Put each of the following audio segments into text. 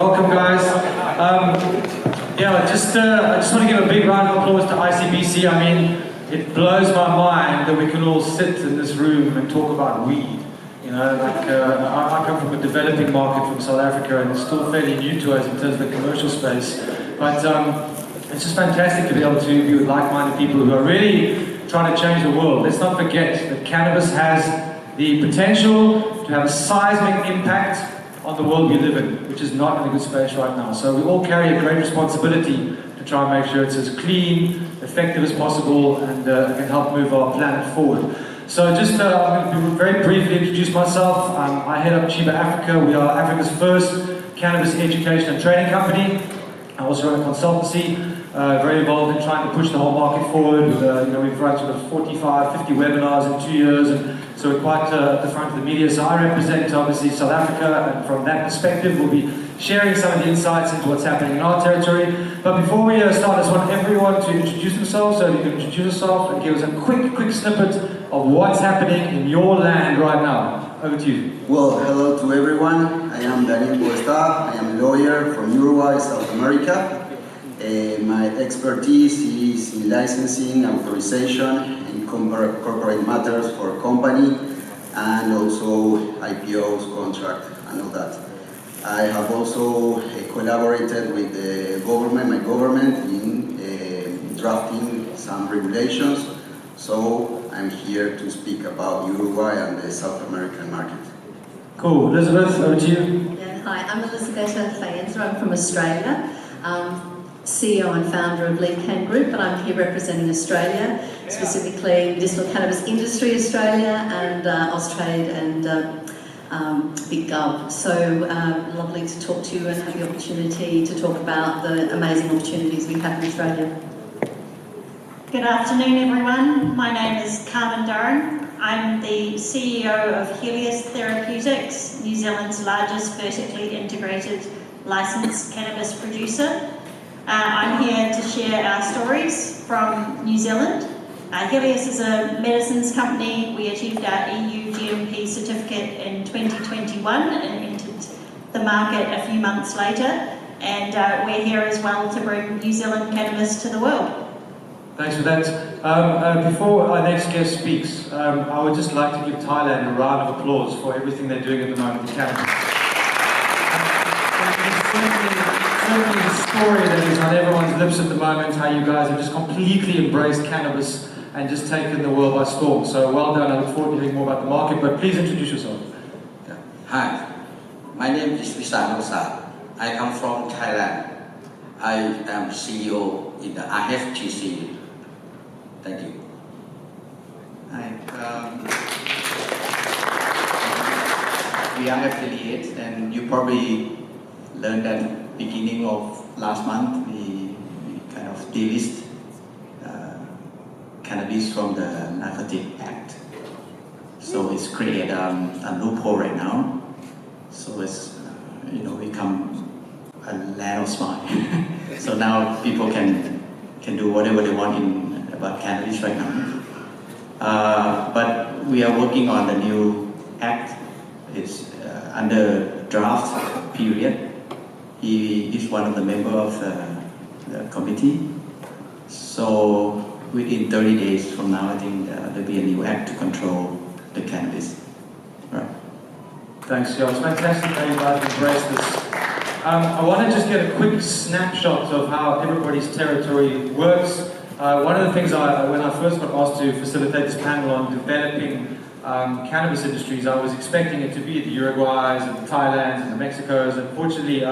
Welcome, guys. I just want to give a big round of applause to ICBC. I mean, it blows my mind that we can all sit in this room and talk about weed. You know, I come from a developing market from South Africa, and it's still fairly new to us in terms of the commercial space. But it's just fantastic to be able to be with like-minded people who are really trying to change the world. Let's not forget that cannabis has the potential to have a seismic impact on the world we live in, which is not in a good space right now. So we all carry a great responsibility to try and make sure it's as clean, effective as possible, and can help move our planet forward. So just I'm going to very briefly introduce myself. I head up Chiba Africa. We are Africa's first cannabis education and training company. I also run a consultancy, very involved in trying to push the whole market forward. We've run sort of 45, 50 webinars in 2 years, and so we're quite at the front of the media. So I represent, obviously, South Africa, and from that perspective, we'll be sharing some of the insights into what's happening in our territory. But before we start, I just want everyone to introduce themselves. So you can introduce yourself and give us a quick snippet of what's happening in your land right now. Over to you. Well, hello to everyone. I am Daniel Cuesta. I am a lawyer from Uruguay, South America. My expertise is in licensing, authorization, and corporate matters for company, and also IPOs, contract, and all that. I have also collaborated with the government, my government, in drafting some regulations. So I'm here to speak about Uruguay and the South American market. Cool. Elizabeth, over to you. Yeah, hi, I'm Elizabeth Faenza. I'm from Australia. CEO and founder of LeadCan Group, but I'm here representing Australia, specifically Medicinal Cannabis Industry Australia and Austrade and Big Gov. So lovely to talk to you and have the opportunity to talk about the amazing opportunities we have in Australia. Good afternoon, everyone. My name is Carmen Durran. I'm the CEO of Helios Therapeutics, New Zealand's largest vertically integrated licensed cannabis producer. I'm here to share our stories from New Zealand. Helios is a medicines company. We achieved our EU GMP certificate in 2021 and entered the market a few months later. And we're here as well to bring New Zealand cannabis to the world. Thanks for that. Before our next guest speaks, I would just like to give Thailand a round of applause for everything they're doing at the moment in cannabis. Certainly the story that is on everyone's lips at the moment, how you guys have just completely embraced cannabis and just taken the world by storm. So well done. I look forward to hearing more about the market, but please introduce yourself. Yeah. Hi, my name is Visan Osa. I come from Thailand. I am CEO in the IFGC. Thank you. Hi. We are affiliates, and you probably learned that beginning of last month we kind of delist cannabis from the Narcotic Act. So it's created a loophole right now. So it's become a land of smile. So now people can do whatever they want about cannabis right now. But we are working on the new act. It's under draft period. He is one of the members of the committee. So within 30 days from now, I think there'll be a new act to control the cannabis. Right. Thanks, Joe. It's fantastic how you guys embrace this. I want to just get a quick snapshot of how everybody's territory works. One of the things when I first got asked to facilitate this panel on developing cannabis industries, I was expecting it to be the Uruguays and the Thailands and the Mexicos. Unfortunately,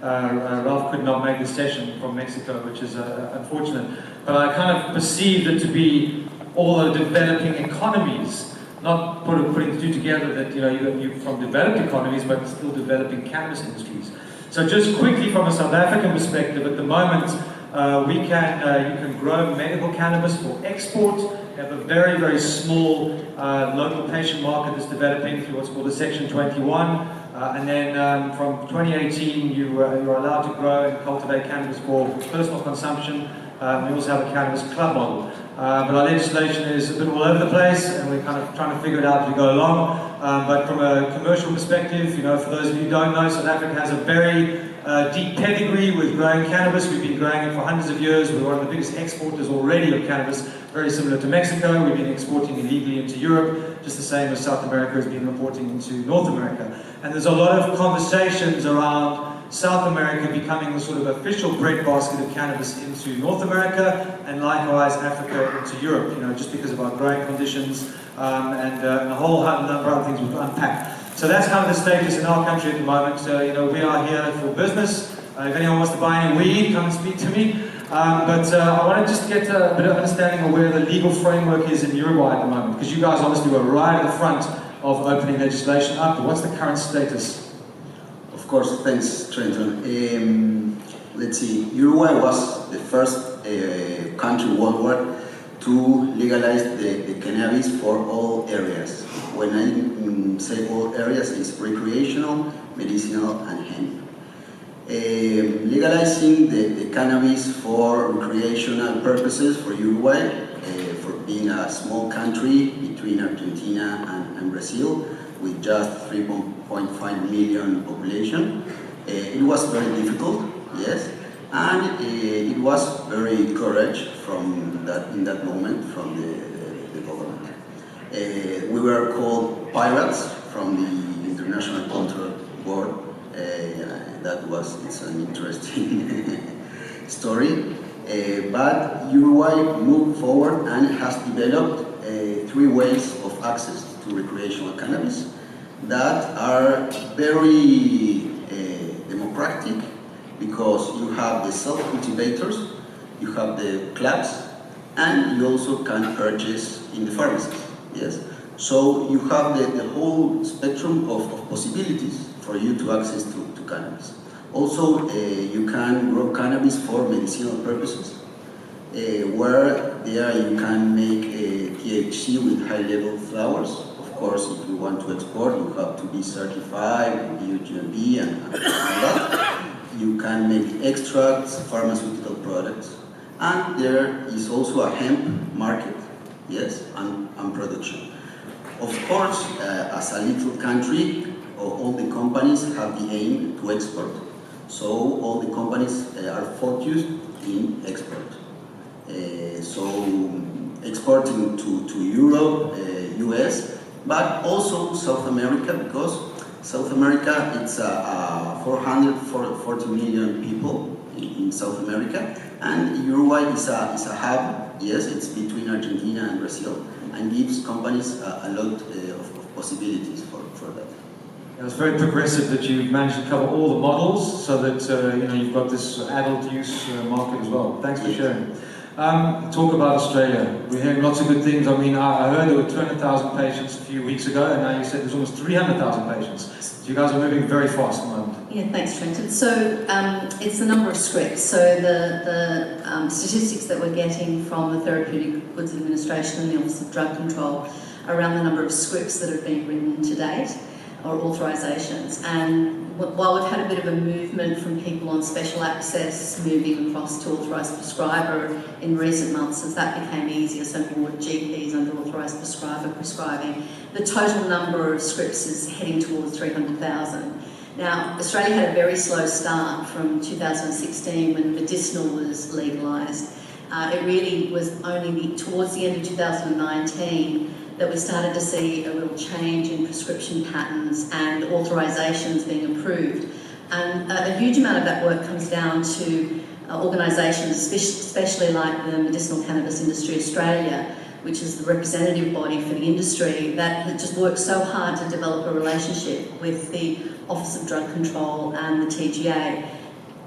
Ralph could not make the session from Mexico, which is unfortunate. But I kind of perceived it to be all the developing economies, not putting the two together that you're from developed economies, but still developing cannabis industries. So just quickly from a South African perspective, at the moment, you can grow medical cannabis for export. We have a very, very small local patient market that's developing through what's called a Section 21. And then from 2018, you're allowed to grow and cultivate cannabis for personal consumption. We also have a cannabis club model. But our legislation is a bit all over the place, and we're kind of trying to figure it out as we go along. But from a commercial perspective, for those of you who don't know, South Africa has a very deep pedigree with growing cannabis. We've been growing it for hundreds of years. We're one of the biggest exporters already of cannabis, very similar to Mexico. We've been exporting illegally into Europe, just the same as South America has been importing into North America. And there's a lot of conversations around South America becoming the sort of official breadbasket of cannabis into North America, and likewise Africa into Europe, just because of our growing conditions and a whole number of other things we've unpacked. So that's kind of the status in our country at the moment. We are here for business. If anyone wants to buy any weed, come and speak to me. But I want to just get a bit of understanding of where the legal framework is in Uruguay at the moment, because you guys obviously were right at the front of opening legislation up. But what's the current status? Of course, thanks, Trenton. Let's see, Uruguay was the first country worldwide to legalize the cannabis for all areas. When I say all areas, it's recreational, medicinal, and hemp. Legalizing the cannabis for recreational purposes for Uruguay, for being a small country between Argentina and Brazil, with just 3.5 million population. It was very difficult, yes, and it was very courage in that moment from the government. We were called pirates from the International Control Board. It's an interesting story. But Uruguay moved forward and has developed 3 ways of access to recreational cannabis that are very democratic, because you have the self-cultivators, you have the clubs, and you also can purchase in the pharmacies. Yes, so you have the whole spectrum of possibilities for you to access to cannabis. Also, you can grow cannabis for medicinal purposes, where there you can make THC with high-level flowers. Of course, if you want to export, you have to be certified with UGMB and all that. You can make extracts, pharmaceutical products, and there is also a hemp market, yes, and production. Of course, as a little country, all the companies have the aim to export. So all the companies are focused in export. So exporting to Europe, US, but also South America, because South America, it's 440 million people in South America, and Uruguay is a hub. Yes, it's between Argentina and Brazil, and gives companies a lot of possibilities for that. It's very progressive that you've managed to cover all the models, so that you've got this adult use market as well. Thanks for sharing. Talk about Australia. We're hearing lots of good things. I mean, I heard there were 200,000 patients a few weeks ago, and now you said there's almost 300,000 patients. So you guys are moving very fast at the moment. Yeah, thanks, Trenton. So it's the number of scripts. So the statistics that we're getting from the Therapeutic Goods Administration and the Office of Drug Control around the number of scripts that have been written to date, or authorisations. And while we've had a bit of a movement from people on special access moving across to authorised prescriber in recent months, as that became easier, so more GPs under authorised prescriber prescribing, the total number of scripts is heading towards 300,000. Now, Australia had a very slow start from 2016 when medicinal was legalised. It really was only towards the end of 2019 that we started to see a real change in prescription patterns and authorisations being approved. And a huge amount of that work comes down to organisations, especially like the Medicinal Cannabis Industry Australia, which is the representative body for the industry, that just worked so hard to develop a relationship with the Office of Drug Control and the TGA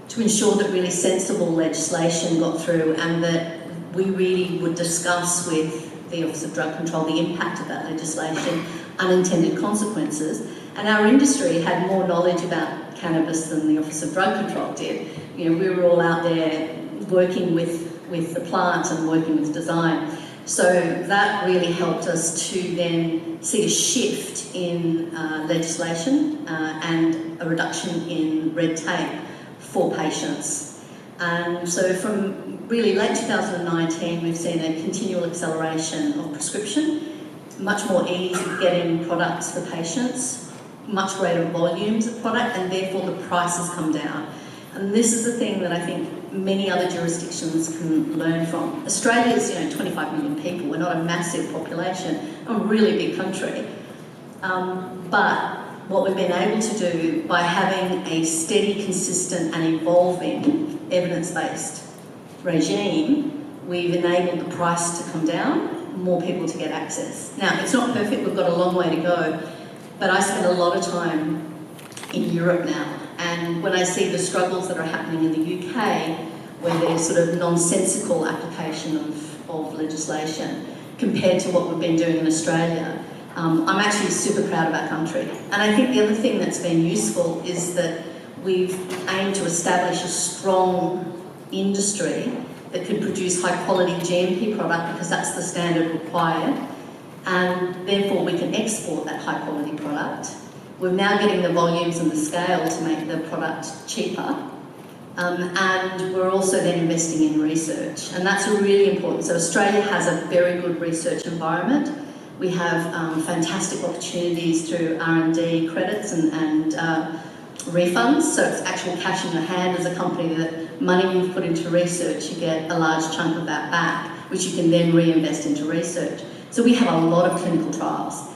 to ensure that really sensible legislation got through, and that we really would discuss with the Office of Drug Control the impact of that legislation, unintended consequences. And our industry had more knowledge about cannabis than the Office of Drug Control did. We were all out there working with the plant and working with design. So that really helped us to then see a shift in legislation and a reduction in red tape for patients. And so from really late 2019, we've seen a continual acceleration of prescription, much more ease of getting products for patients, much greater volumes of product, and therefore the prices come down. And this is the thing that I think many other jurisdictions can learn from. Australia is, 25 million people. We're not a massive population, a really big country. But what we've been able to do by having a steady, consistent and evolving evidence-based regime, we've enabled the price to come down, more people to get access. Now, it's not perfect, we've got a long way to go, but I spend a lot of time in Europe now, and when I see the struggles that are happening in the UK, where there's sort of nonsensical application of legislation compared to what we've been doing in Australia, I'm actually super proud of our country. And I think the other thing that's been useful is that we've aimed to establish a strong industry that can produce high quality GMP product because that's the standard required, and therefore we can export that high quality product. We're now getting the volumes and the scale to make the product cheaper, and we're also then investing in research, and that's really important. So Australia has a very good research environment. We have fantastic opportunities through R&D credits and refunds, so it's actual cash in your hand as a company. That money you've put into research, you get a large chunk of that back, which you can then reinvest into research. So we have a lot of clinical trials.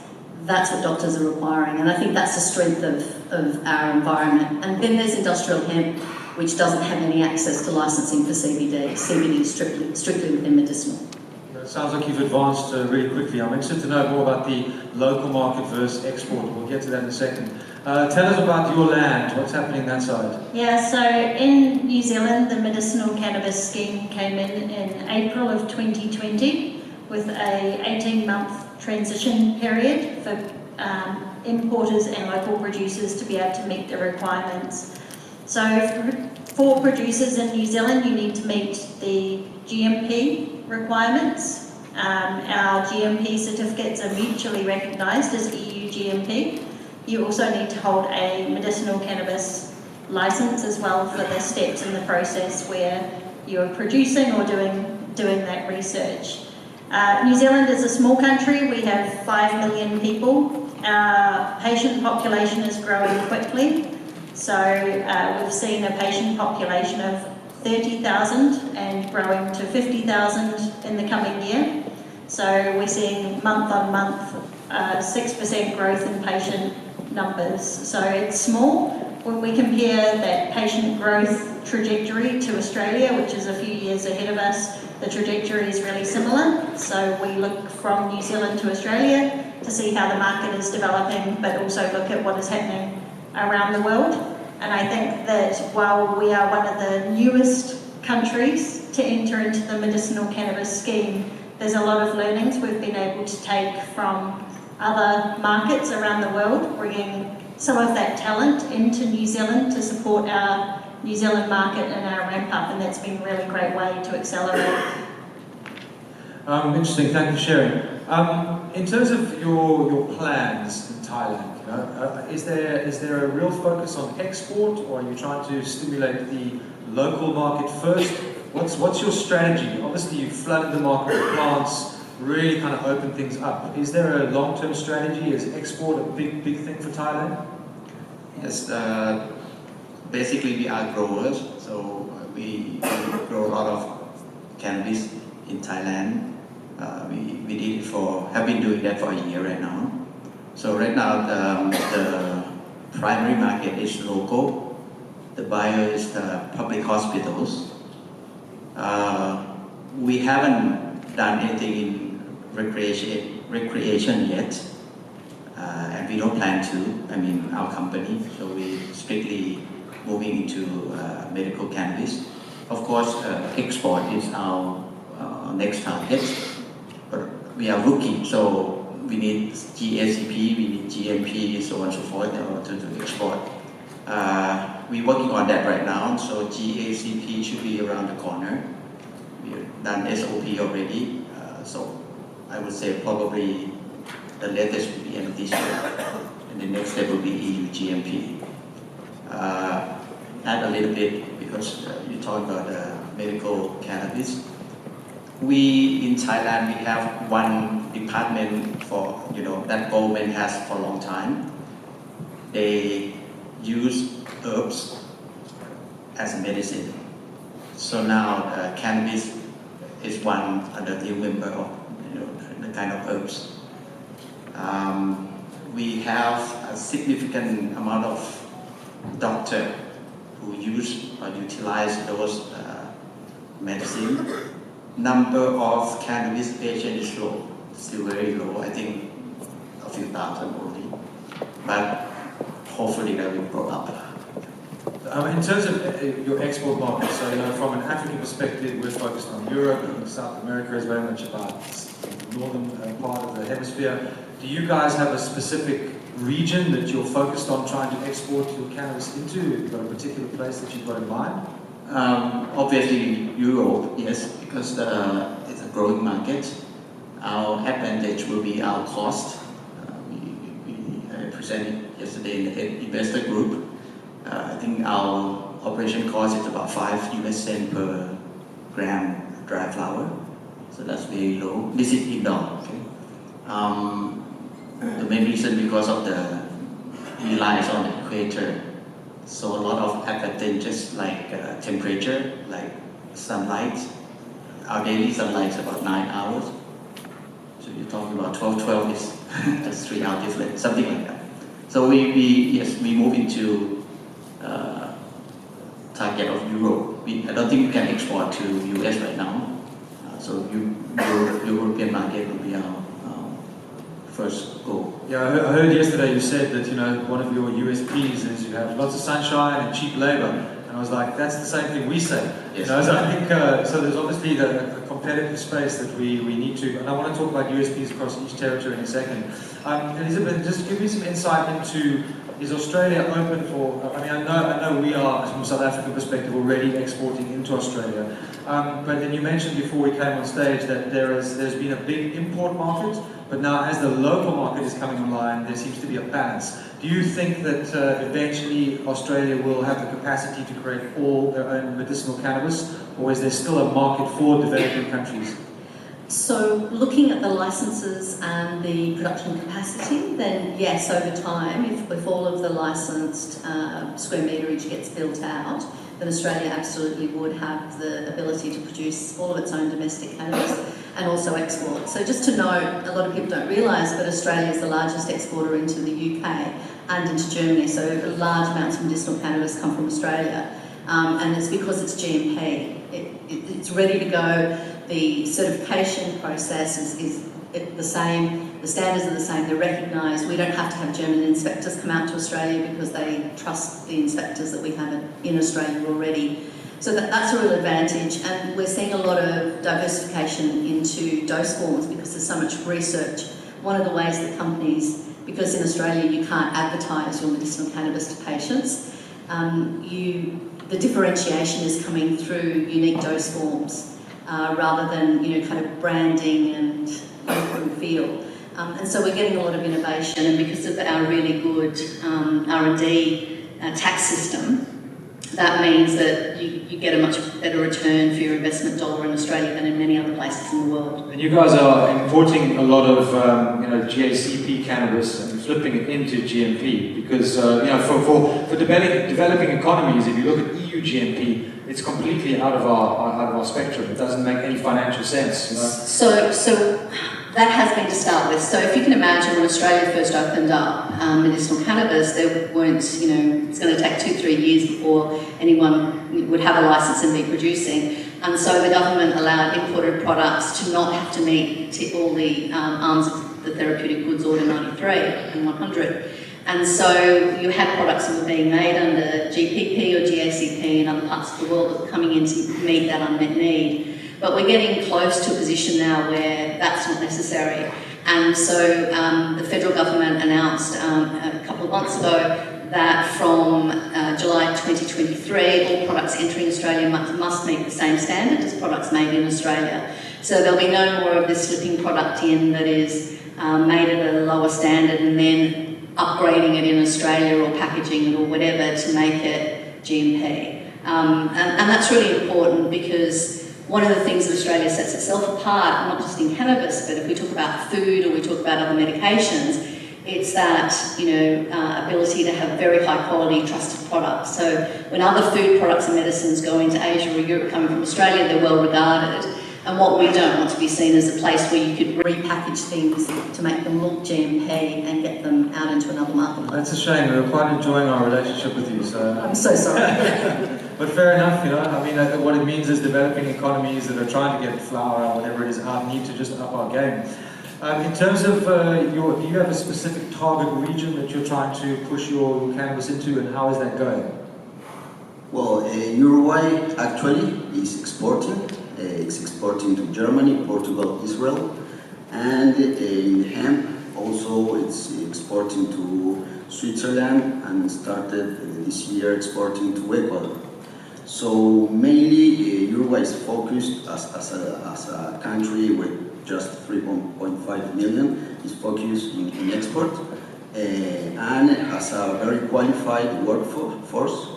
That's what doctors are requiring, and I think that's the strength of our environment. And then there's industrial hemp, which doesn't have any access to licensing for CBD. CBD is strictly within medicinal. It sounds like you've advanced really quickly. I'm interested to know more about the local market versus export. We'll get to that in a second. Tell us about your land. What's happening that side? Yeah, so in New Zealand, the medicinal cannabis scheme came in April of 2020 with a 18-month transition period for importers and local producers to be able to meet the requirements. So for producers in New Zealand, you need to meet the GMP requirements. Our GMP certificates are mutually recognised as EU GMP. You also need to hold a medicinal cannabis licence as well for the steps in the process where you're producing or doing that research. New Zealand is a small country. We have 5 million people. Our patient population is growing quickly. So we've seen a patient population of 30,000 and growing to 50,000 in the coming year. So we're seeing month on month 6% growth in patient numbers. So it's small. When we compare that patient growth trajectory to Australia, which is a few years ahead of us, the trajectory is really similar. So we look from New Zealand to Australia to see how the market is developing, but also look at what is happening around the world. And I think that while we are one of the newest countries to enter into the medicinal cannabis scheme, there's a lot of learnings we've been able to take from other markets around the world, bringing some of that talent into New Zealand to support our New Zealand market and our ramp up, and that's been a really great way to accelerate. Interesting, thank you for sharing. In terms of your plans in Thailand, is there a real focus on export, or are you trying to stimulate the local market first? What's your strategy? Obviously, you've flooded the market with plants, really kind of opened things up. Is there a long-term strategy? Is export a big thing for Thailand? Yes, basically we are growers, so we grow a lot of cannabis in Thailand. We did it have been doing that for a year right now. So right now the primary market is local. The buyer is the public hospitals. We haven't done anything in recreation yet, and we don't plan to. Our company. So we strictly moving into medical cannabis. Of course, export is our next target, but we are rookie, so we need GACP, we need GMP, so on and so forth in order to export. We're working on that right now, so GACP should be around the corner. We've done SOP already, so I would say probably the latest will be end of this year, and the next step will be EU GMP. Add a little bit, because you talked about medical cannabis. We in Thailand, we have one department for, that government has for a long time. They use herbs as a medicine. So now cannabis is one of the new member of the kind of herbs. We have a significant amount of doctors who use or utilize those medicine. Number of cannabis patients is low, still very low. I think a few thousand only, but hopefully that will go up. In terms of your export market, so from an African perspective, we're focused on Europe, and South America is very much about the northern part of the hemisphere. Do you guys have a specific region that you're focused on trying to export your cannabis into? Have you got a particular place that you've got in mind? Obviously Europe, yes, because it's a growing market. Our advantage will be our cost. I presented yesterday in the investor group. I think our operation cost is about 5 US cents per gram dry flower. So that's very low. This is indoor. Okay? The main reason because of the reliance on the equator. So a lot of advantages like temperature, like sunlight. Our daily sunlight is about 9 hours. So you're talking about 12 is just 3 hours different, something like that. So we move into target of Europe. I don't think we can export to US right now. So European market will be our first goal. Yeah, I heard yesterday you said that one of your USPs is you have lots of sunshine and cheap labor, and I was like, that's the same thing we say. Yes. So I think so. There's obviously a competitive space that we need to, and I want to talk about USPs across each territory in a second. Elizabeth, just give me some insight into. Is Australia open for? I know we are from a South African perspective already exporting into Australia, but then you mentioned before we came on stage that there's been a big import market, but now as the local market is coming online, there seems to be a balance. Do you think that eventually Australia will have the capacity to create all their own medicinal cannabis, or is there still a market for developing countries? So looking at the licenses and the production capacity, then yes, over time, if all of the licensed square meterage gets built out, then Australia absolutely would have the ability to produce all of its own domestic cannabis and also export. So just to note, a lot of people don't realise, but Australia is the largest exporter into the UK and into Germany, so large amounts of medicinal cannabis come from Australia. And it's because it's GMP. It's ready to go. The certification process is the same, the standards are the same, they're recognised. We don't have to have German inspectors come out to Australia because they trust the inspectors that we have in Australia already. So that's a real advantage, and we're seeing a lot of diversification into dose forms because there's so much research. One of the ways that companies, because in Australia you can't advertise your medicinal cannabis to patients, the differentiation is coming through unique dose forms. Rather than kind of branding and look and feel. And so we're getting a lot of innovation, and because of our really good R&D tax system, that means that you get a much better return for your investment dollar in Australia than in many other places in the world. And you guys are importing a lot of GACP cannabis and flipping it into GMP because for developing economies, if you look at EU GMP, it's completely out of our spectrum. It doesn't make any financial sense. So that has been to start with. So if you can imagine when Australia first opened up medicinal cannabis, there weren't, it's going to take 2-3 years before anyone would have a license and be producing. And so the government allowed imported products to not have to meet all the arms of the Therapeutic Goods Order 93 and 100. And so you had products that were being made under GPP or GACP in other parts of the world that were coming in to meet that unmet need. But we're getting close to a position now where that's not necessary. And so the federal government announced a couple of months ago that from July 2023, all products entering Australia must meet the same standard as products made in Australia. So there'll be no more of this slipping product in that is made at a lower standard and then upgrading it in Australia or packaging it or whatever to make it GMP. And that's really important because one of the things that Australia sets itself apart, not just in cannabis, but if we talk about food or we talk about other medications, It's that, ability to have very high quality, trusted products. So when other food products and medicines go into Asia or Europe coming from Australia, they're well regarded. And what we don't want to be seen as a place where you could repackage things to make them look GMP and get them out into another marketplace. That's a shame. We were quite enjoying our relationship with you. So I'm so sorry. But fair enough, what it means is developing economies that are trying to get flour or whatever it is out need to just up our game. In terms of do you have a specific target region that you're trying to push your cannabis into, and how is that going? Well, Uruguay actually is exporting. It's exporting to Germany, Portugal, Israel, and in hemp also it's exporting to Switzerland and started this year exporting to Ecuador. So mainly Uruguay is focused as a country with just 3.5 million, is focused in export and has a very qualified workforce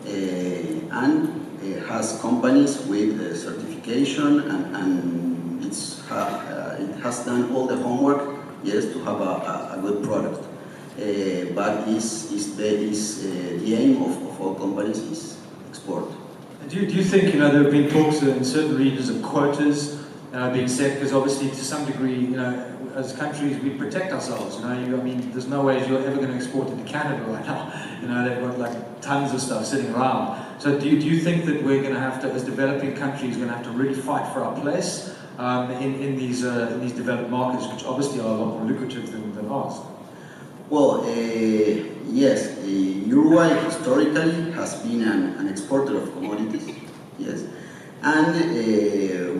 and has companies with certification and it has done all the homework, yes, to have a good product. But the aim of all companies is export. Do you think, there have been talks in certain regions of quotas being set, because obviously to some degree, as countries we protect ourselves, there's no way you're ever going to export into Canada right now. They've got like tons of stuff sitting around. So do you think that we're going to have to, as developing countries, we're going to have to really fight for our place in these developed markets, which obviously are a lot more lucrative than ours? Well, yes, Uruguay historically has been an exporter of commodities, yes, and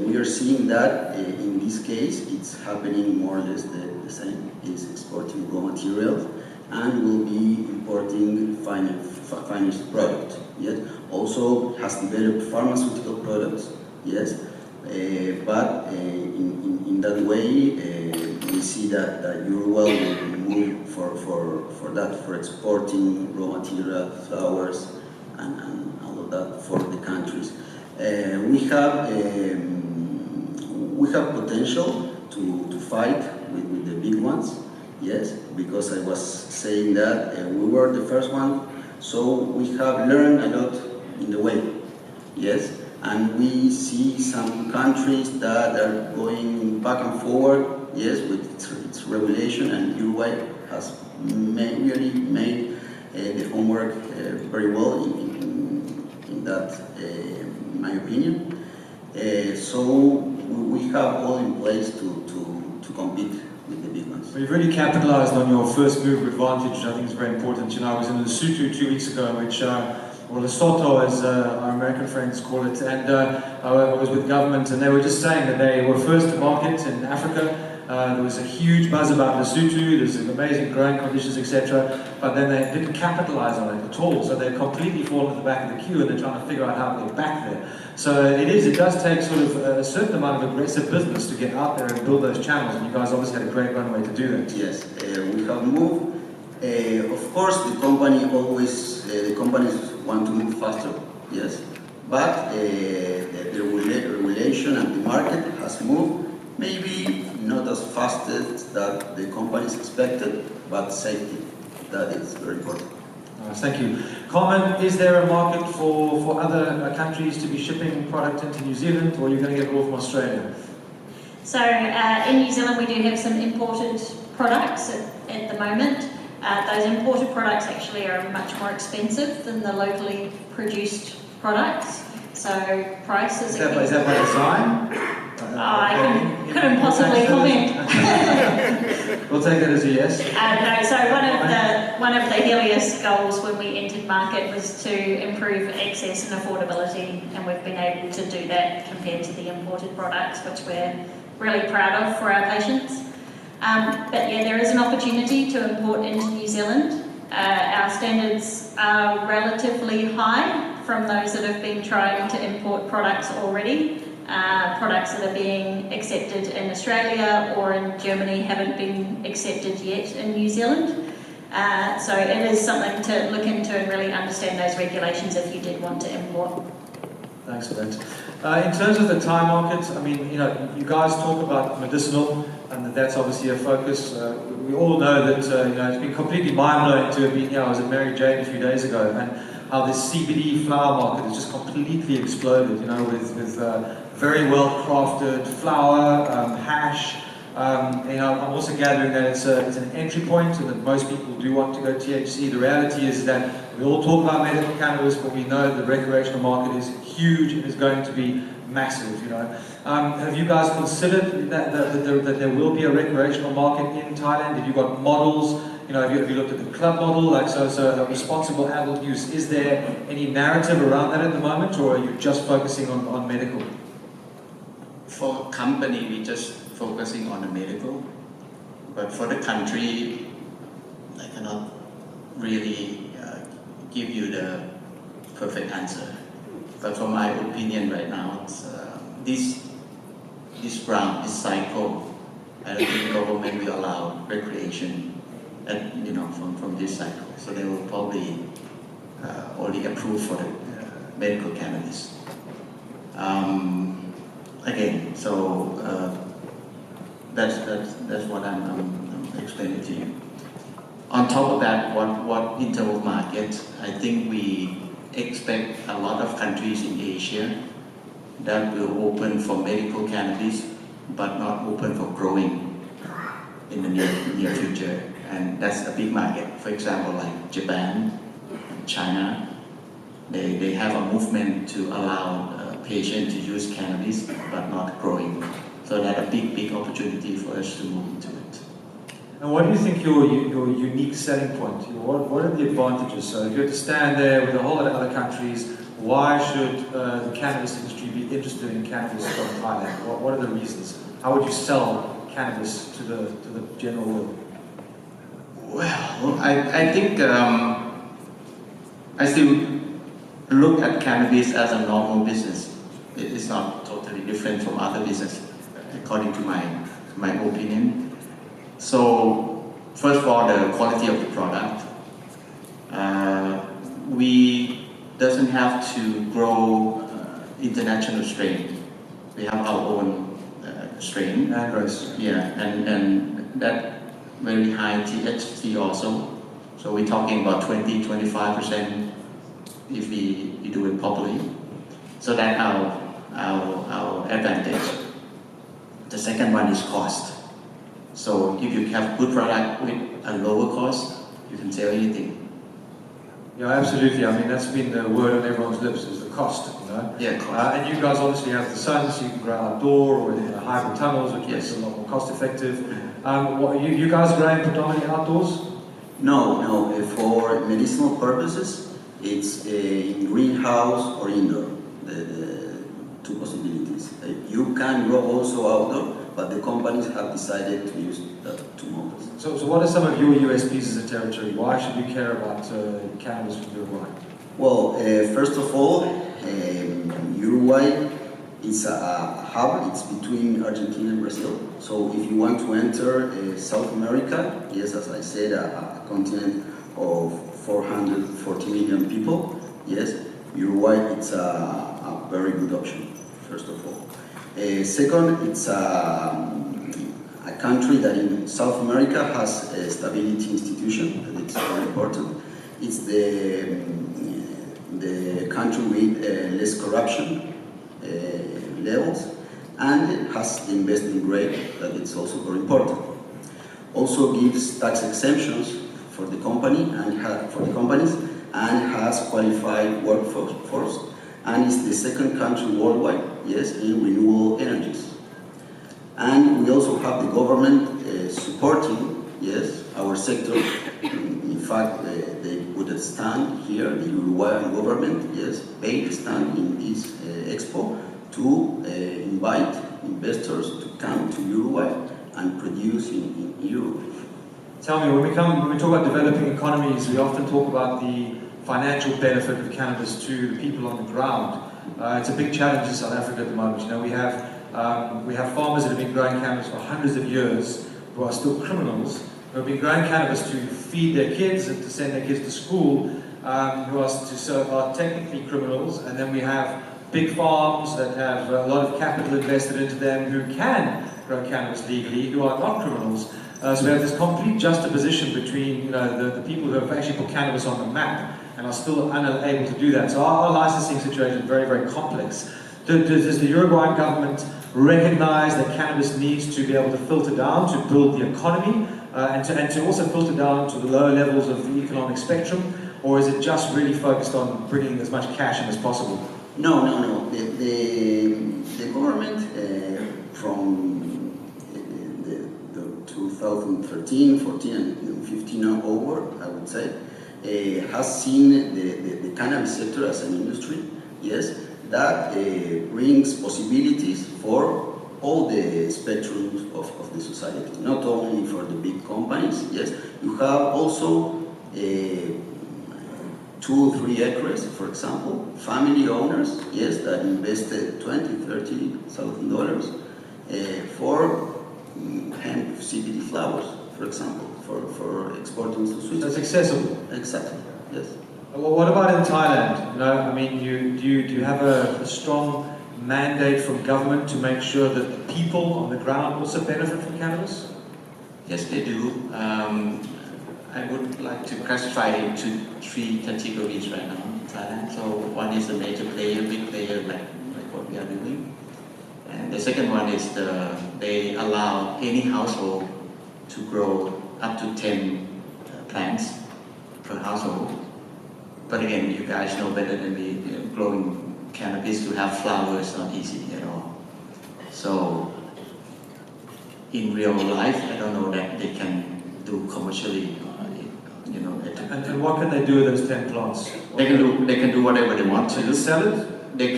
we are seeing that in this case it's happening more or less the same. It's exporting raw materials and will be importing finished product. Yes, also has developed pharmaceutical products. Yes, but in that way we see that Uruguay will move for exporting raw material, flowers, and all of that for the countries. We have potential to fight with the big ones, yes, because I was saying that we were the first one, so we have learned a lot in the way, yes, and we see some countries that are going back and forward, yes, with its regulation, and Uruguay has really made the homework very well in that, in my opinion. So we have all in place to compete with the big ones. Well, you've really capitalized on your first mover advantage, which I think is very important. I was in Lesotho 2 weeks ago, which, or Lesotho as our American friends call it, and I was with government, and they were just saying that they were first to market in Africa. There was a huge buzz about Lesotho, there's amazing growing conditions, etc. But then they didn't capitalize on it at all, so they completely fall at the back of the queue and they're trying to figure out how to get back there. So it does take sort of a certain amount of aggressive business to get out there and build those channels, and you guys obviously had a great runway to do that. Yes, we have moved. Of course, the companies want to move faster, yes, but the regulation and the market has moved, maybe not as fast as that the companies expected, but safety, that is very important. Thank you. Carmen, is there a market for other countries to be shipping product into New Zealand, or are you going to get it all from Australia? So in New Zealand we do have some imported products at the moment. Those imported products actually are much more expensive than the locally produced products. So prices... Is that by design? I couldn't possibly comment. We'll take that as a yes. No, so one of the Helios goals when we entered market was to improve access and affordability, and we've been able to do that compared to the imported products, which we're really proud of for our patients. But yeah, there is an opportunity to import into New Zealand. Our standards are relatively high from those that have been trying to import products already. Products that are being accepted in Australia or in Germany haven't been accepted yet in New Zealand. So it is something to look into and really understand those regulations if you did want to import. Thanks for that. In terms of the Thai market, you guys talk about medicinal and the that's obviously a focus. We all know that it's been completely mind-blowing to have been here. I was at Mary Jane a few days ago, and how this CBD flower market has just completely exploded, with very well-crafted flower, hash. I'm also gathering that it's an entry point and that most people do want to go THC. The reality is that we all talk about medical cannabis, but we know the recreational market is huge and is going to be massive, Have you guys considered that there will be a recreational market in Thailand? Have you got models? Have you looked at the club model, so responsible adult use? Is there any narrative around that at the moment, or are you just focusing on medical? For company, we just focusing on the medical, but for the country, I cannot really give you the perfect answer. But from my opinion right now, it's, this round, this cycle, I don't think the government will allow recreation, from this cycle. So they will probably only approve for the medical cannabis. Again, so that's what I'm explaining to you. On top of that, what in terms of market, I think we expect a lot of countries in Asia that will open for medical cannabis, but not open for growing in the near future. And that's a big market. For example, like Japan, China, they have a movement to allow patients to use cannabis, but not growing. So that's a big opportunity for us to move into it. And what do you think your unique selling point? What are the advantages? So if you had to stand there with a whole lot of other countries, why should the cannabis industry be interested in cannabis from Thailand? What are the reasons? How would you sell cannabis to the general world? Well, I think I still look at cannabis as a normal business. It is not totally different from other business, according to my opinion. So, first of all, the quality of the product. We doesn't have to grow international strain. We have our own strain. Yeah, and that very high THC also. So we're talking about 20-25% if we do it properly. So that's our advantage. The second one is cost. So if you have good product with a lower cost, you can sell anything. Yeah, absolutely. I mean, that's been the word on everyone's lips, is the cost, Yeah, cost. And you guys obviously have the sun, so you can grow outdoor or in hybrid tunnels, which makes it a lot more cost effective. You guys growing predominantly outdoors? No. For medicinal purposes, it's in greenhouse or indoor. The two possibilities. You can grow also outdoor, but the companies have decided to use the two models. So what are some of your USPs as a territory? Why should we care about cannabis from Uruguay? Well, first of all, Uruguay is a hub. It's between Argentina and Brazil. So if you want to enter South America, yes, as I said, a continent of 440 million people, yes, Uruguay it's a very good option, first of all. Second, it's a country that in South America has a stability institution, and it's very important. It's the country with less corruption levels, and it has the investment grade, that it's also very important. Also gives tax exemptions for the company and for the companies, and has qualified workforce, and is the second country worldwide, yes, in renewable energies. And we also have the government supporting, yes, our sector. In fact, they put a stand here, the Uruguayan government, yes, paid a stand in this expo to invite investors to come to Uruguay and produce in Europe. Tell me, when we talk about developing economies, we often talk about the financial benefit of cannabis to the people on the ground. It's a big challenge in South Africa at the moment. We have farmers that have been growing cannabis for hundreds of years who are still criminals, who have been growing cannabis to feed their kids and to send their kids to school, who are technically criminals. And then we have big farms that have a lot of capital invested into them who can grow cannabis legally who are not criminals. So we have this complete juxtaposition between the people who have actually put cannabis on the map and are still unable to do that. So our licensing situation is very, very complex. Does the Uruguayan government recognize that cannabis needs to be able to filter down to build the economy and to also filter down to the lower levels of the economic spectrum? Or is it just really focused on bringing as much cash in as possible? No. The government from the 2013, 14, and 15 onward, I would say, has seen the cannabis sector as an industry, yes, that brings possibilities for all the spectrums of the society, not only for the big companies, yes. You have also 2 or 3 acres, for example, family owners, yes, that invested $20,000-$30,000 for hemp CBD flowers, for example, for exporting to Switzerland. That's accessible. Exactly, yes. Well, what about in Thailand? Do you have a strong mandate from government to make sure that the people on the ground also benefit from cannabis? Yes, they do. I would like to classify it into 3 categories right now in Thailand. So one is the major player, big player, like what we are doing. And the second one is they allow any household to grow up to 10 plants per household. But again, you guys know better than me, growing cannabis to have flowers is not easy at all. So in real life, I don't know that they can do commercially. And what can they do with those 10 plants? They can do whatever they want to. Sell it? They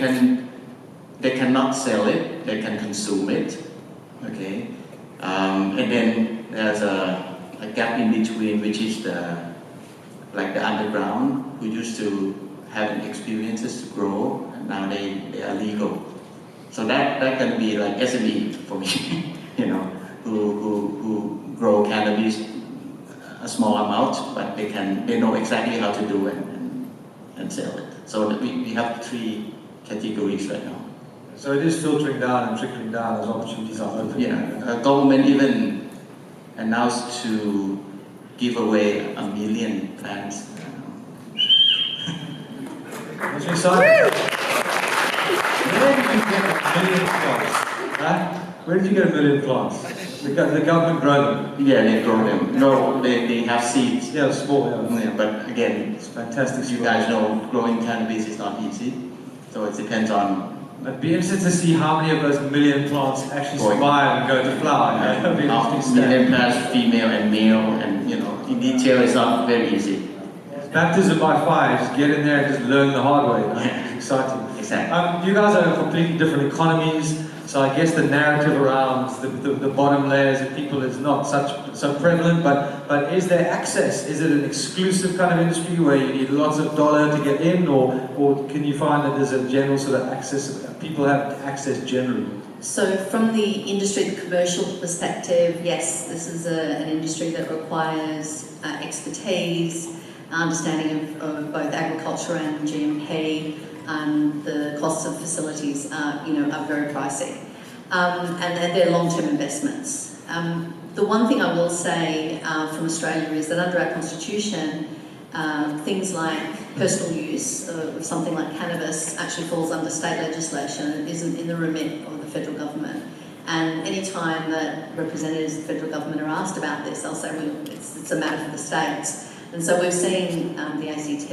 cannot sell it. They can consume it. Okay, and then there's a gap in between, which is the underground, who used to having experiences to grow, and now they are legal. So that can be like SME for me, who grow cannabis a small amount, but they know exactly how to do it and sell it. So we have 3 categories right now. So it is filtering down and trickling down as opportunities are open. Yeah, government even announced to give away 1 million plants. That's exciting. Where did you get 1 million plants? Huh? Where did you get 1 million plants? The government grow them? Yeah, they grow them. No, they have seeds. Yeah, small. Yeah, but again, It's fantastic. you guys know growing cannabis is not easy. So it depends on. I'd be interested to see how many of those 1 million plants actually survive and go to flower. That would be interesting. Million plants, female and male, and in detail it's not very easy. Baptism by fire, just get in there and just learn the hard way. It's exciting. Exactly. You guys are in completely different economies, so I guess the narrative around the bottom layers of people is not so prevalent, but is there access? Is it an exclusive kind of industry where you need lots of dollar to get in, or can you find that there's a general sort of access, people have access generally? So from the industry, the commercial perspective, yes, this is an industry that requires expertise, understanding of both agriculture and GMP, and the costs of facilities are very pricey, and they're long-term investments. The one thing I will say from Australia is that under our constitution, things like personal use of something like cannabis actually falls under state legislation and isn't in the remit of the federal government. And any time that representatives of the federal government are asked about this, they'll say, well, it's a matter for the states. And so we've seen the ACT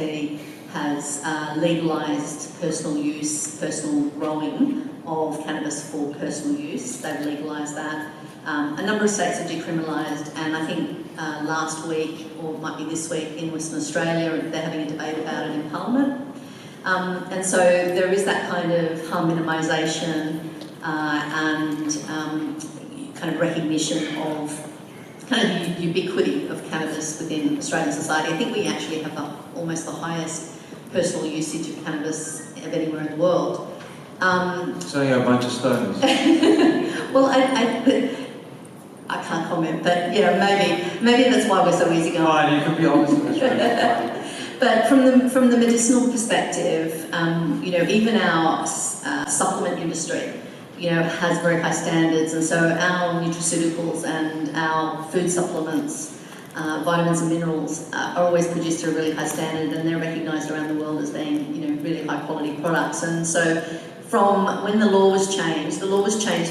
has legalised personal use, personal growing of cannabis for personal use. They've legalised that. A number of states have decriminalised, and I think last week, or it might be this week, in Western Australia, they're having a debate about it in Parliament. And so there is that kind of harm minimisation and kind of recognition of kind of ubiquity of cannabis within Australian society. I think we actually have almost the highest personal usage of cannabis of anywhere in the world. So you're a bunch of stoners. Well, I can't comment, but maybe that's why we're so easygoing. Fine, you can be honest with us. But from the medicinal perspective, even our supplement industry has very high standards, and so our nutraceuticals and our food supplements, vitamins and minerals are always produced to a really high standard, and they're recognised around the world as being, really high quality products. And so from when the law was changed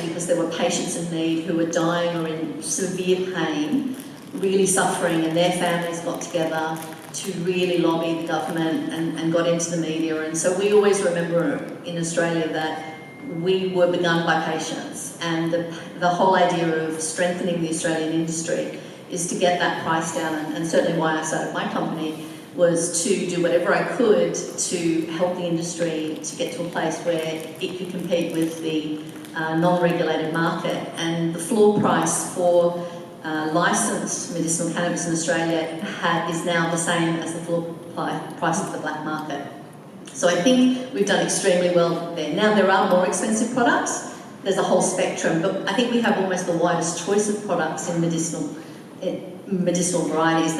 because there were patients in need who were dying or in severe pain, really suffering, and their families got together to really lobby the government and got into the media. And so we always remember in Australia that we were begun by patients, and the whole idea of strengthening the Australian industry is to get that price down, and certainly why I started my company was to do whatever I could to help the industry to get to a place where it could compete with the non-regulated market. And the floor price for licensed medicinal cannabis in Australia is now the same as the floor price of the black market. So I think we've done extremely well there. Now there are more expensive products, there's a whole spectrum, but I think we have almost the widest choice of products in medicinal varieties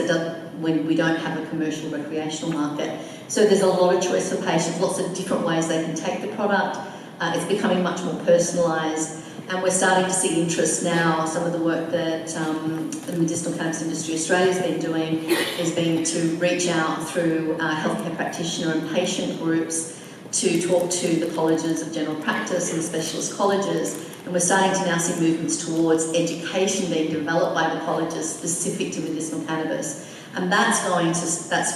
when we don't have a commercial recreational market. So there's a lot of choice for patients, lots of different ways they can take the product. It's becoming much more personalised, and we're starting to see interest now. Some of the work that the Medicinal Cannabis Industry Australia has been doing is being to reach out through healthcare practitioner and patient groups to talk to the colleges of general practice and specialist colleges. And we're starting to now see movements towards education being developed by the colleges specific to medicinal cannabis. And that's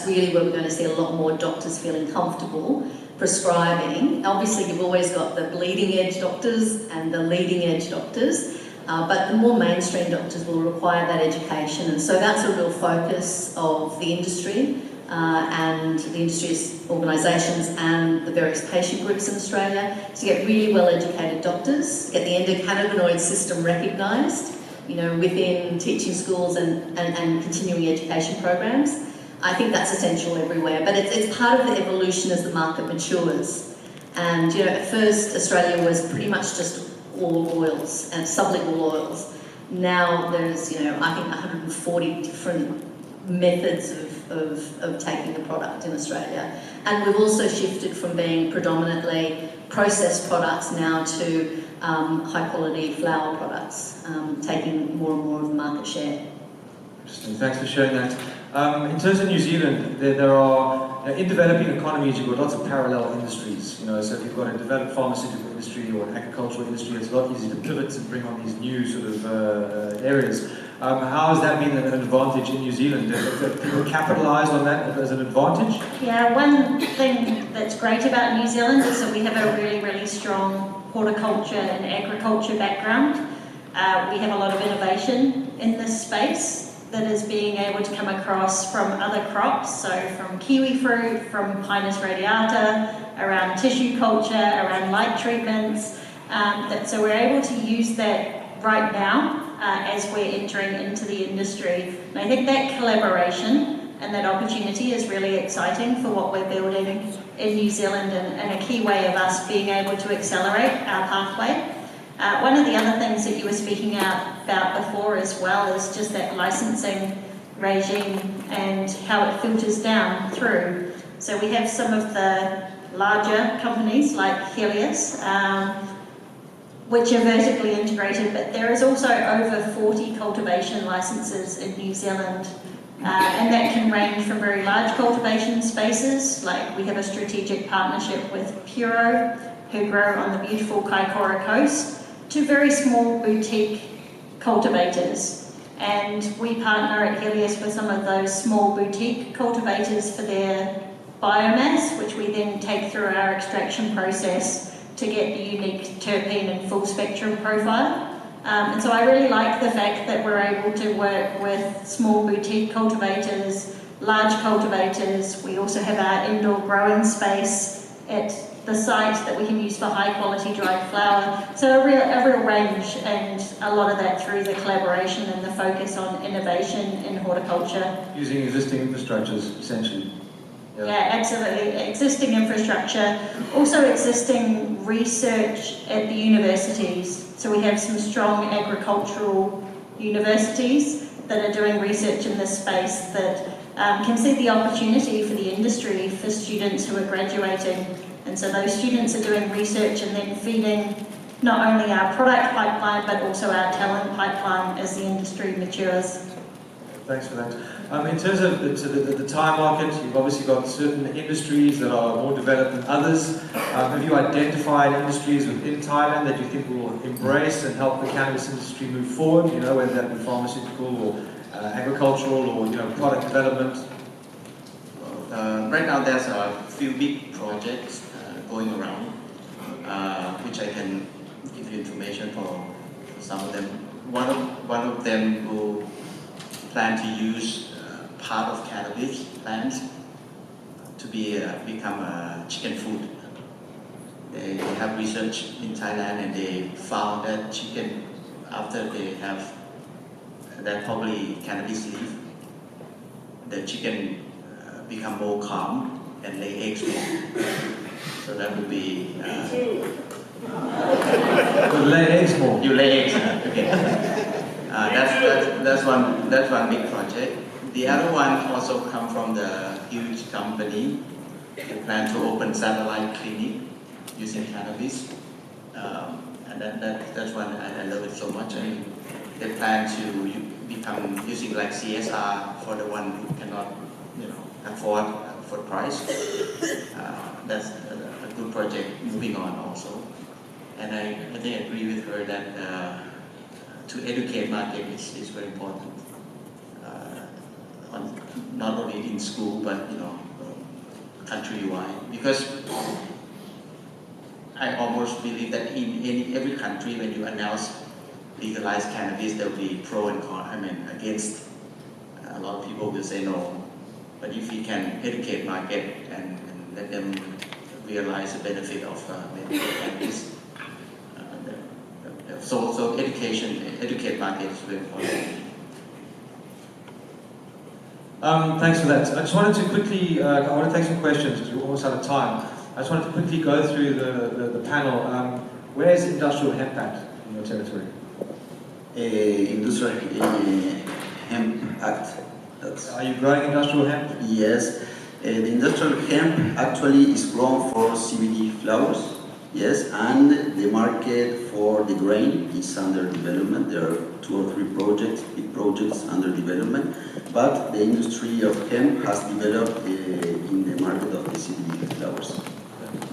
really where we're going to see a lot more doctors feeling comfortable prescribing. Obviously, you've always got the bleeding edge doctors and the leading edge doctors, but the more mainstream doctors will require that education. And so that's a real focus of the industry and the industry's organisations and the various patient groups in Australia, to get really well-educated doctors, get the endocannabinoid system recognised, within teaching schools and continuing education programs. I think that's essential everywhere, but it's part of the evolution as the market matures. And at first Australia was pretty much just all oils and sublingual oils. Now there's I think 140 different methods of taking the product in Australia, and we've also shifted from being predominantly processed products now to high quality flower products, taking more and more of the market share. Interesting, thanks for sharing that. In terms of New Zealand, there are, in developing economies, you've got lots of parallel industries. So if you've got a developed pharmaceutical industry or an agricultural industry, it's a lot easier to pivot and bring on these new sort of areas. How has that been an advantage in New Zealand? Have people capitalised on that as an advantage? Yeah, one thing that's great about New Zealand is that we have a really, really strong horticulture and agriculture background. We have a lot of innovation in this space that is being able to come across from other crops, so from kiwi fruit, from Pinus radiata, around tissue culture, around light treatments. So we're able to use that right now as we're entering into the industry. And I think that collaboration and that opportunity is really exciting for what we're building in New Zealand, and a key way of us being able to accelerate our pathway. One of the other things that you were speaking about before as well is just that licensing regime and how it filters down through. So we have some of the larger companies like Helios, which are vertically integrated, but there is also over 40 cultivation licenses in New Zealand, and that can range from very large cultivation spaces, like we have a strategic partnership with Puro, who grow on the beautiful Kaikoura coast, to very small boutique cultivators. And we partner at Helios with some of those small boutique cultivators for their biomass, which we then take through our extraction process to get the unique terpene and full spectrum profile. And so I really like the fact that we're able to work with small boutique cultivators, large cultivators. We also have our indoor growing space at the site that we can use for high quality dried flower. So a real range, and a lot of that through the collaboration and the focus on innovation in horticulture. Using existing infrastructures, essentially. Yeah, absolutely. Existing infrastructure, also existing research at the universities. So we have some strong agricultural universities that are doing research in this space that can see the opportunity for the industry for students who are graduating. And so those students are doing research and then feeding not only our product pipeline, but also our talent pipeline as the industry matures. Thanks for that. In terms of the Thai market, you've obviously got certain industries that are more developed than others. Have you identified industries within Thailand that you think will embrace and help the cannabis industry move forward? You know, whether that be pharmaceutical or agricultural or product development. Right now, there's a few big projects going around, which I can give you information for some of them. One of them will plan to use part of cannabis plants to become chicken food. They have research in Thailand, and they found that chicken, after they have that probably cannabis leaf, the chicken become more calm and lay eggs more. So that would be. Lay eggs more. You lay eggs, okay. That's one big project. The other one also come from the huge company. They plan to open satellite clinic using cannabis, and that's one I love it so much. I mean, they plan to become using like CSR for the one who cannot, afford for price. That's a good project moving on also. And I think I agree with her that to educate market is very important. Not only in school, but countrywide. Because I almost believe that in every country, when you announce legalize cannabis, there will be pro and con. I mean, against. A lot of people will say no. But if we can educate market and let them realize the benefit of medical cannabis, so educate market is very important. Thanks for that. I just wanted to quickly, I want to take some questions because we're almost out of time. I just wanted to quickly go through the panel. Where is industrial hemp at in your territory? Industrial Hemp Act. Are you growing industrial hemp? Yes. The industrial hemp actually is grown for CBD flowers. Yes, and the market for the grain is under development. There are 2 or 3 big projects under development, but the industry of hemp has developed in the market of the CBD flowers.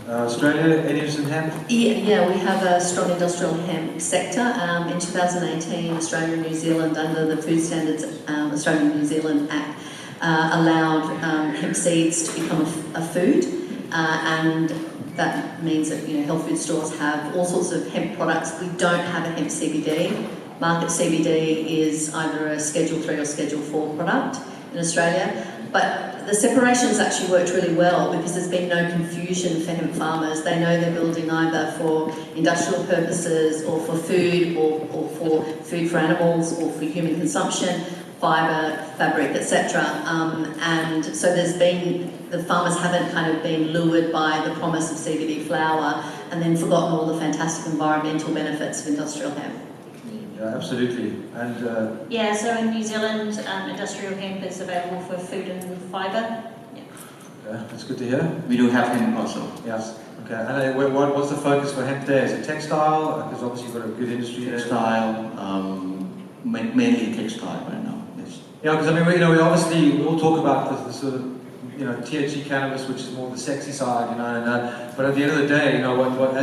Australia, any interest in hemp? Yeah, we have a strong industrial hemp sector. In 2018, Australia and New Zealand, under the Food Standards Australia and New Zealand Act, allowed hemp seeds to become a food, and that means that health food stores have all sorts of hemp products. We don't have a hemp CBD. Market CBD is either a Schedule 3 or Schedule 4 product in Australia. But the separation has actually worked really well because there's been no confusion for hemp farmers. They know they're building either for industrial purposes or for food or for food for animals or for human consumption, fibre, fabric, etc. And so the farmers haven't kind of been lured by the promise of CBD flower and then forgotten all the fantastic environmental benefits of industrial hemp. Yeah, absolutely. And so in New Zealand, industrial hemp is available for food and fibre. Yeah, that's good to hear. We do have hemp also. Yes. Okay. And what's the focus for hemp there? Is it textile? Because obviously you've got a good industry there. Textile, mainly textile right now. Yes. Yeah, because we obviously we all talk about the sort of THC cannabis, which is more the sexy side, but at the end of the day,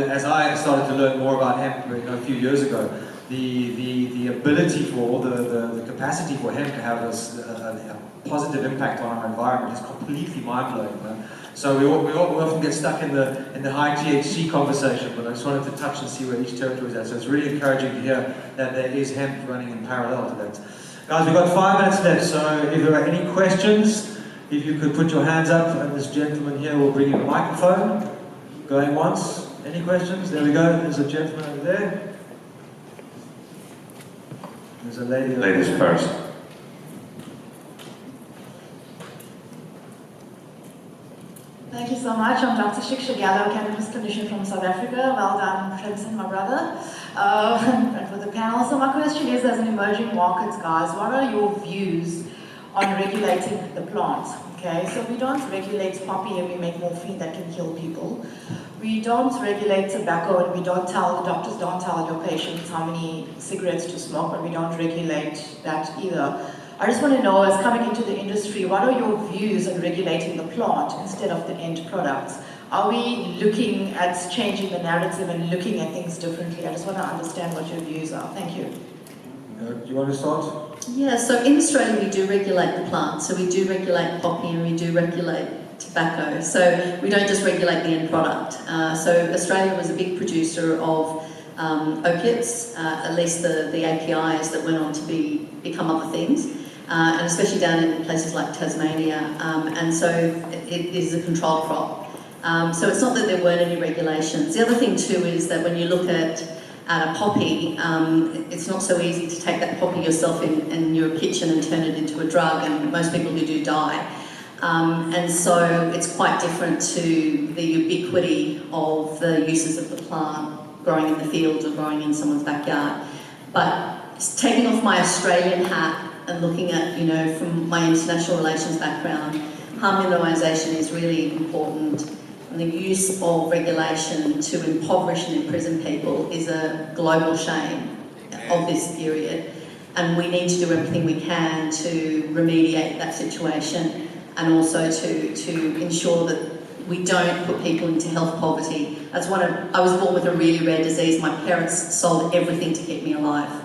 as I started to learn more about hemp, a few years ago, the ability for, or the capacity for hemp to have a positive impact on our environment is completely mind-blowing. So we often get stuck in the high THC conversation, but I just wanted to touch and see where each territory is at. So it's really encouraging to hear that there is hemp running in parallel to that. Guys, we've got 5 minutes left, so if there are any questions, if you could put your hands up, and this gentleman here will bring you a microphone. Going once. Any questions? There we go. There's a gentleman over there. There's a lady. Ladies first. Thank you so much. I'm Dr. Shiksha Gallo, cannabis clinician from South Africa. Well done, Crimson, my brother. And for the panel. So my question is, as an emerging markets, guys, what are your views on regulating the plant? Okay, so we don't regulate poppy and we make morphine that can kill people. we don't regulate tobacco, and the doctors don't tell your patients how many cigarettes to smoke, but we don't regulate that either. I just want to know, as coming into the industry, what are your views on regulating the plant instead of the end products? Are we looking at changing the narrative and looking at things differently? I just want to understand what your views are. Thank you. Do you want to start? Yeah, so in Australia we do regulate the plant. So we do regulate poppy and we do regulate tobacco. So we don't just regulate the end product. So Australia was a big producer of opiates, at least the APIs that went on to become other things. And especially down in places like Tasmania, and so it is a controlled crop. So it's not that there weren't any regulations. The other thing too is that when you look at a poppy, it's not so easy to take that poppy yourself in your kitchen and turn it into a drug, and most people who do die. And so it's quite different to the ubiquity of the uses of the plant growing in the field or growing in someone's backyard. But taking off my Australian hat and looking at, from my international relations background, harm minimisation is really important. And the use of regulation to impoverish and imprison people is a global shame of this period. And we need to do everything we can to remediate that situation, and also to ensure that we don't put people into health poverty. I was born with a really rare disease. My parents sold everything to keep me alive.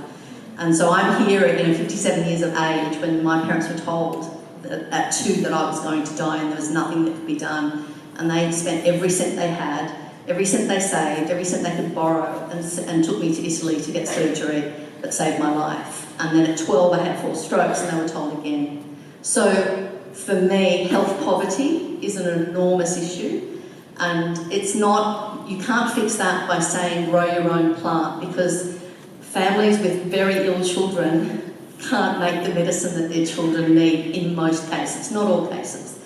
And so I'm here at 57 years of age when my parents were told at 2 that I was going to die and there was nothing that could be done. And they spent every cent they had, every cent they saved, every cent they could borrow, and took me to Italy to get surgery that saved my life. And then at 12 I had 4 strokes and they were told again. So for me, health poverty is an enormous issue. And it's not, you can't fix that by saying grow your own plant, because families with very ill children can't make the medicine that their children need in most cases, not all cases.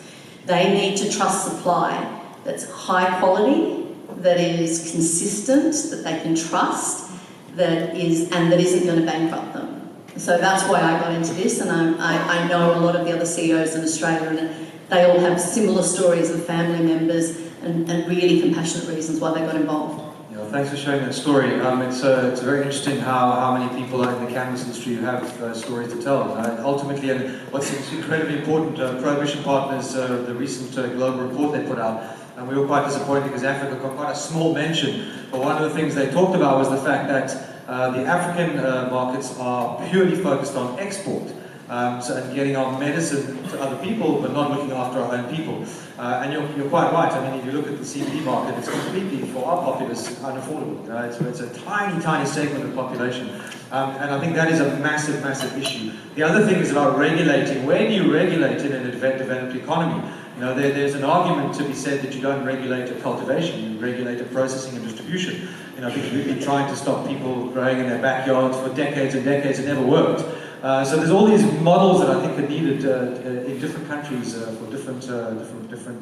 They need to trust supply that's high quality, that is consistent, that they can trust, that isn't going to bankrupt them. So that's why I got into this, and I know a lot of the other CEOs in Australia, and they all have similar stories of family members and really compassionate reasons why they got involved. Yeah, thanks for sharing that story. It's very interesting how many people in the cannabis industry who have stories to tell. Ultimately, and what's incredibly important, Prohibition Partners, the recent global report they put out, and we were quite disappointed because Africa got quite a small mention. But one of the things they talked about was the fact that the African markets are purely focused on export. And getting our medicine to other people, but not looking after our own people. And you're quite right. I mean, if you look at the CBD market, it's completely, for our populace, unaffordable. It's a tiny, tiny segment of the population. And I think that is a massive, massive issue. The other thing is about regulating. Where do you regulate in a developed economy? There's an argument to be said that you don't regulate a cultivation, you regulate a processing and distribution. Because we've been trying to stop people growing in their backyards for decades and decades. It never worked. So there's all these models that I think are needed in different countries for different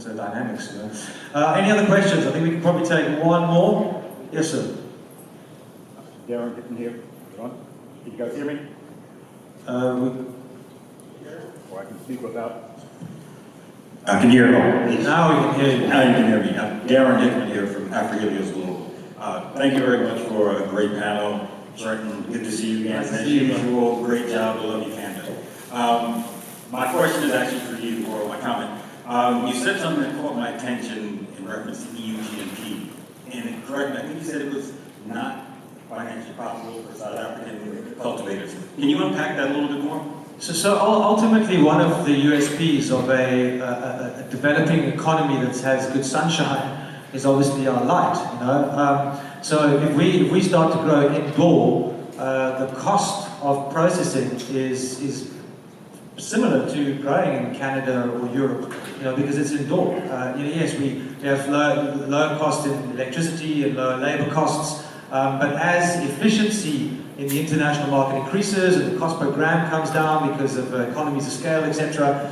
dynamics. Any other questions? I think we can probably take one more. Yes, sir. Darren, getting here. Can you guys hear me? Or I can speak without. I can hear you. Now we can hear you. Now you can hear me. I'm Darren Hickman here from Afro-Helios Global. Thank you very much for a great panel. Trenton, good to see you again. As usual, great job. I love you, Canada. My question is actually for you, or my comment. You said something that caught my attention in reference to EU GMP. And correct me, I think you said it was not financially possible for South African cultivators. Can you unpack that a little bit more? So ultimately, one of the USPs of a developing economy that has good sunshine is obviously our light. So if we start to grow indoor, the cost of processing is similar to growing in Canada or Europe, because it's indoor. Yes, we have low cost in electricity and low labor costs, but as efficiency in the international market increases and the cost per gram comes down because of economies of scale, etc.,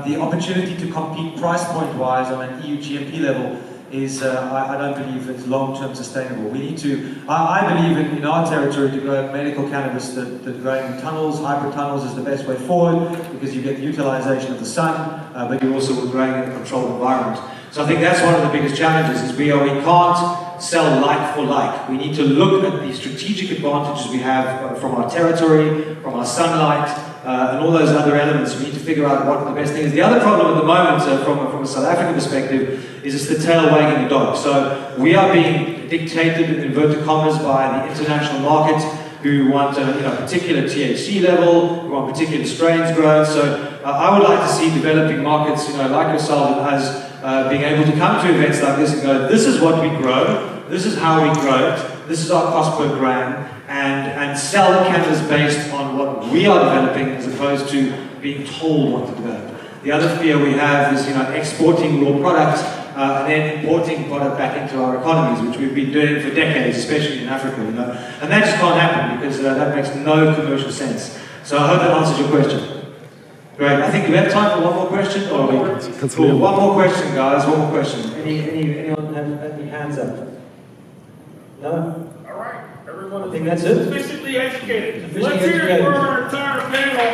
the opportunity to compete price point wise on an EU GMP level is, I don't believe it's long-term sustainable. We need to, I believe in our territory to grow medical cannabis, that growing in tunnels, hybrid tunnels is the best way forward because you get the utilization of the sun, but you also are growing in a controlled environment. So I think that's one of the biggest challenges, is we can't sell like for like. We need to look at the strategic advantages we have from our territory, from our sunlight, and all those other elements. We need to figure out what the best thing is. The other problem at the moment, from a South African perspective, is it's the tail wagging the dog. So we are being dictated, in inverted commas, by the international market, who want a particular THC level, who want particular strains grown. So I would like to see developing markets, like yourself and us, being able to come to events like this and go, this is what we grow, this is how we grow it, this is our cost per gram, and sell cannabis based on what we are developing as opposed to being told what to develop. The other fear we have is exporting raw products and then importing product back into our economies, which we've been doing for decades, especially in Africa. And that just can't happen because that makes no commercial sense. So I hope that answers your question. Great. I think we have time for one more question. Or cool. One more question, guys. One more question. Anyone have any hands up? No? All right. Everyone I think that's it. Sufficiently educated. Sufficiently Let's hear it educated. for our entire panel.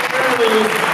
Apparently,